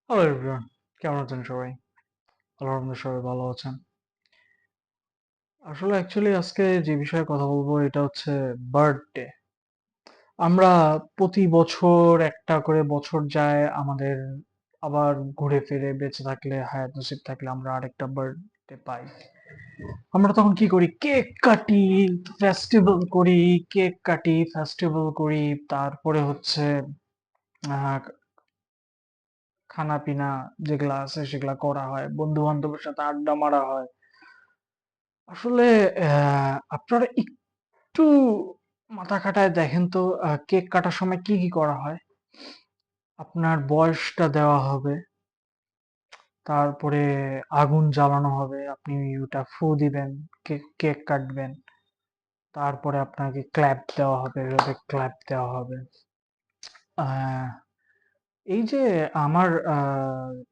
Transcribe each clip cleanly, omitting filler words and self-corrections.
Hello everyone, কেমন আছেন সবাই? আল্লাহর রহমতে সবাই ভালো আছেন। আসলে অ্যাকচুয়ালি আজকে যে বিষয়ে কথা বলবো এটা হচ্ছে বার্থডে। আমরা প্রতি বছর একটা করে বছর যায় আমাদের, আবার ঘুরে ফিরে বেঁচে থাকলে হায়াত নসিব থাকলে আমরা আরেকটা বার্থডে পাই। আমরা তখন কি করি? কেক কাটি, ফেস্টিভ্যাল করি, তারপরে হচ্ছে আহ খানা-পিনা যেগুলা আছে সেগুলা করা হয়। বন্ধু-বান্ধবের সাথে আড্ডা মারা হয়। আসলে আপনারা একটু মাথা খাটায় দেখেন তো কেক কাটার সময় কি করা হয়? আপনার বয়সটা দেওয়া হবে, তারপরে আগুন জ্বালানো হবে, আপনি ওটা ফু দিবেন, কেক কাটবেন। তারপরে আপনাকে ক্ল্যাপ দেওয়া হবে, এভাবে ক্ল্যাপ দেওয়া হবে। আ এই যে আমার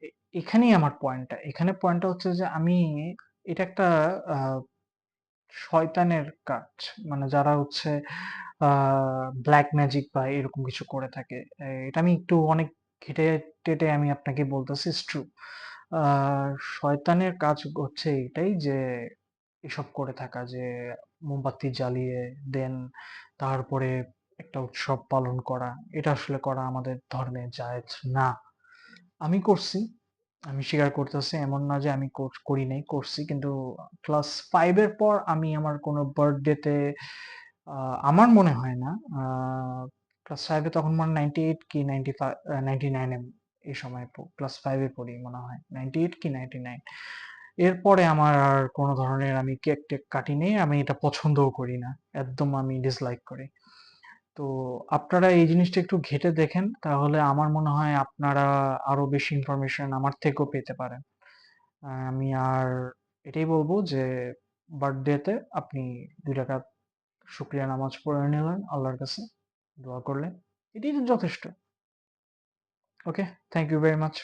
এ এখানেই আমার পয়েন্টটা। এখানে পয়েন্টটা হচ্ছে যে এটা একটা আ শয়তানের কাজ। মানে যারা হচ্ছে আ ব্লাক ম্যাজিক বা এরকম কিছু করে থাকে। এটা আমি একটু অনেক ঘেঁটে-টেটে আমি আপনাকে বলতেছি, ইটস ট্রু। আ শয়তানের কাজ হচ্ছে এটাই যে এসব করে থাকা যে মোমবাতি জ্বালিয়ে দেন তারপরে একটা উৎসব পালন করা। এটা আসলে করা আমাদের ধর্মে জায়েজ না। আমি করছি। আমি স্বীকার করতেছি। এমন না যে আমি করি নাই, করছি। কিন্তু ক্লাস 5 এর পর আমি আমার কোনো বার্থডে তে আ আমার মনে হয় না। আ ক্লাস 5 এ তখন মনে হয় 98 কি 99 এই সময় ক্লাস 5 এ পড়ি মনে হয়। 98 কি 99। এরপরে আমার আর কোন ধরনের আমি কেক-টেক কাটি নাই। আমি এটা পছন্দও করি না। একদম আমি ডিসলাইক করি। তো আপনারা এই জিনিসটা একটু ঘেঁটে দেখেন। তাহলে আমার মনে হয় আপনারা আরো বেশি ইনফরমেশন আমার থেকেও পেতে পারেন। আমি আর এটাই বলব যে বার্থডে তে আপনি ২ রাকাত শুকরিয়া নামাজ পড়ে নিলেন আল্লাহর কাছে। দোয়া করলেন। এটাই তো যথেষ্ট। Okay? Thank you very much.